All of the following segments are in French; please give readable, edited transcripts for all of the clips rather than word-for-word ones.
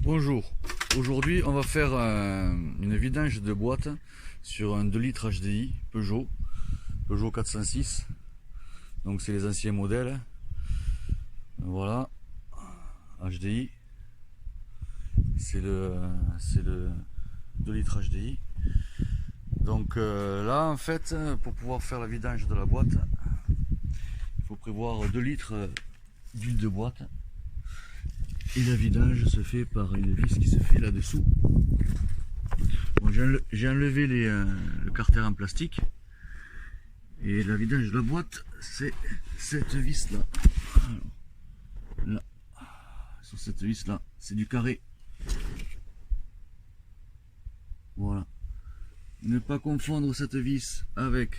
Bonjour, aujourd'hui on va faire une vidange de boîte sur un 2 litres HDI Peugeot 406. Donc c'est les anciens modèles. Voilà, HDI, c'est le 2 litres HDI. Donc là en fait, pour pouvoir faire la vidange de la boîte, il faut prévoir 2 litres d'huile de boîte. Et la vidange se fait par une vis qui se fait là-dessous. Bon, j'ai enlevé le carter en plastique. Et la vidange de la boîte, c'est cette vis là. Là. Sur cette vis là, c'est du carré. Voilà. Ne pas confondre cette vis avec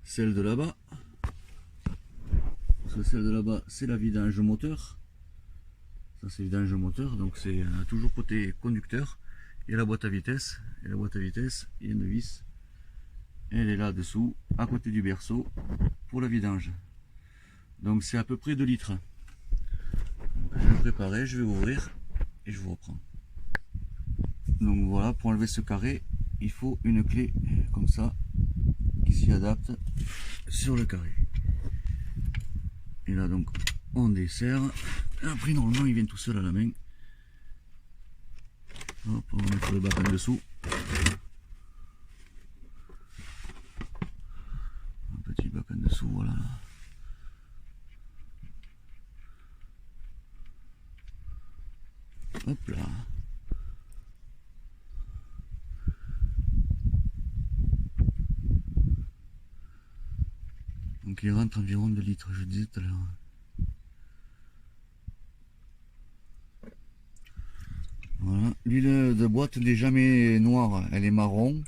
celle de là-bas. Parce que celle de là-bas, c'est la vidange moteur. Ça c'est vidange moteur, donc c'est toujours côté conducteur. Et la boîte à vitesse. Et la boîte à vitesse, il y a une vis. Elle est là dessous, à côté du berceau, pour la vidange. Donc c'est à peu près 2 litres. Donc, je vais me préparer, je vais ouvrir et je vous reprends. Donc voilà, pour enlever ce carré, il faut une clé comme ça, qui s'y adapte sur le carré. Et là donc, on desserre. Après normalement il vient tout seul à la main. Hop, on va mettre le bac en dessous. Un petit bac en dessous, voilà. Hop là. Donc il rentre environ 2 litres, je disais tout à l'heure. Voilà. L'huile de boîte n'est jamais noire, elle est marron.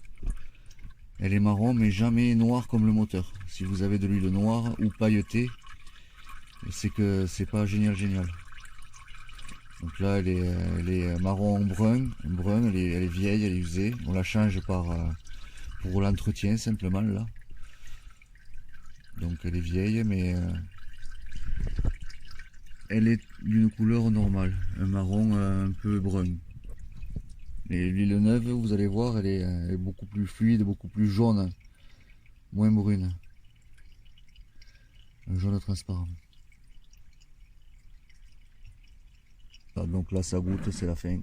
Elle est marron mais jamais noire comme le moteur. Si vous avez de l'huile noire ou pailletée, c'est que c'est pas génial. Donc là elle est marron brun, elle est vieille, elle est usée. On la change pour l'entretien simplement là. Donc elle est vieille mais elle est d'une couleur normale, un marron un peu brun. Et l'huile neuve, vous allez voir, elle est beaucoup plus fluide, beaucoup plus jaune, moins brune. Un jaune transparent. Ah, donc là ça goûte, c'est la fin.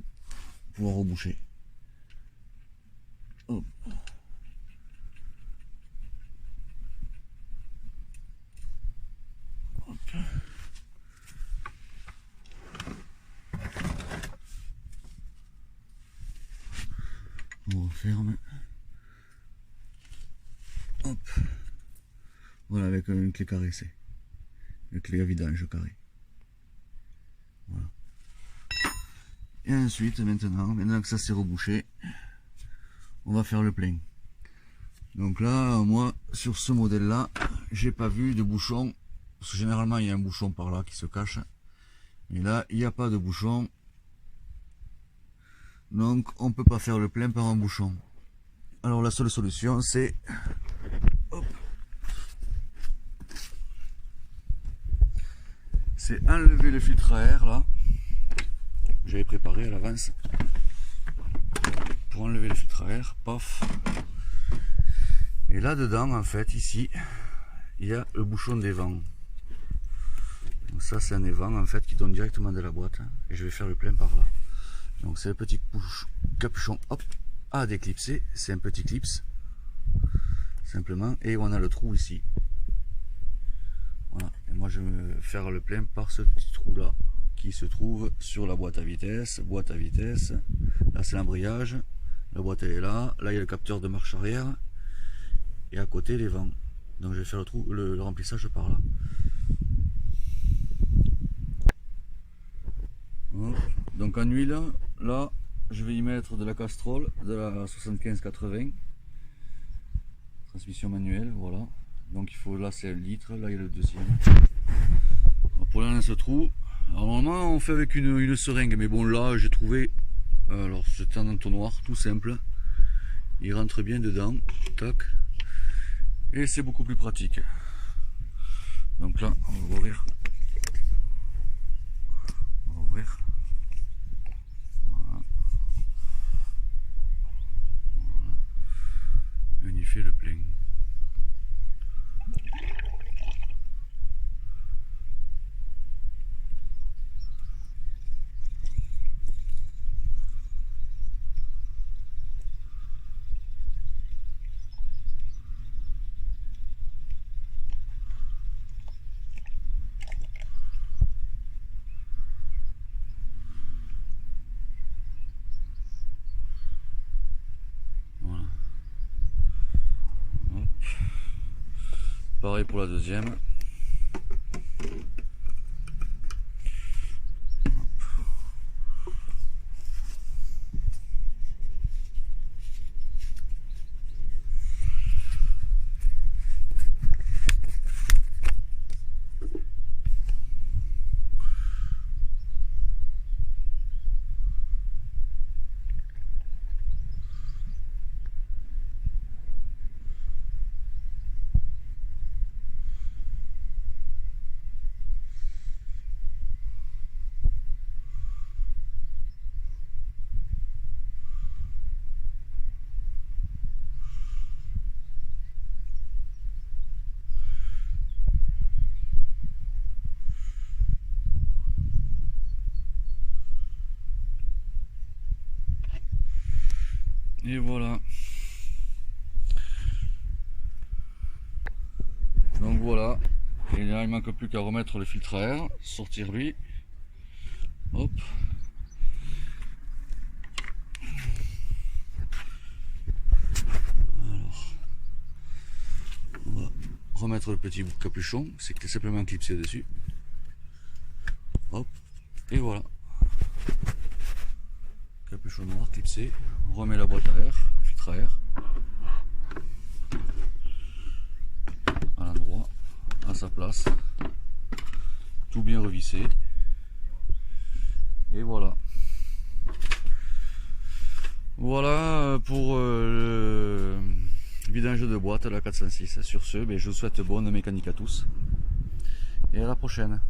Pour reboucher. Hop. Hop. On referme. Hop. Voilà, avec une clé caressée. Une clé à vidange carré. Voilà. Et ensuite, maintenant que ça s'est rebouché, on va faire le plein. Donc là, moi, sur ce modèle-là, j'ai pas vu de bouchon. Parce que généralement, il y a un bouchon par là qui se cache. Et là, il n'y a pas de bouchon. Donc on peut pas faire le plein par un bouchon. Alors la seule solution c'est enlever le filtre à air là. J'avais préparé à l'avance pour enlever le filtre à air, paf. Et là dedans en fait ici il y a le bouchon des vents. Donc ça c'est un évent en fait qui donne directement de la boîte et je vais faire le plein par là. Donc c'est le petit capuchon hop, à déclipser, c'est un petit clips simplement et on a le trou ici. Voilà, et moi je vais faire le plein par ce petit trou là qui se trouve sur la boîte à vitesse. Là c'est l'embrayage, la boîte elle est là, là il y a le capteur de marche arrière et à côté les vents. Donc je vais faire le trou, le remplissage par là. Hop. Donc en huile, là, je vais y mettre de la Castrol, de la 75-80, transmission manuelle, voilà. Donc il faut, là c'est 1 litre, là il y a le deuxième. Alors, pour aller dans ce trou, alors normalement on fait avec une seringue, mais bon là j'ai trouvé, alors c'est un entonnoir tout simple, il rentre bien dedans, tac, et c'est beaucoup plus pratique. Donc là on va ouvrir. pareil pour la deuxième. Et voilà. Donc voilà. Et là, il manque plus qu'à remettre le filtre à air, sortir lui. Hop. Alors, on va remettre le petit capuchon, c'est simplement clipsé dessus. Hop. Et voilà. Capuchon noir clipsé. On remet la boîte à air, le filtre à air. À l'endroit, à sa place. Tout bien revissé. Et voilà. Voilà pour le vidange de boîte, la 406. Sur ce, je vous souhaite bonne mécanique à tous. Et à la prochaine.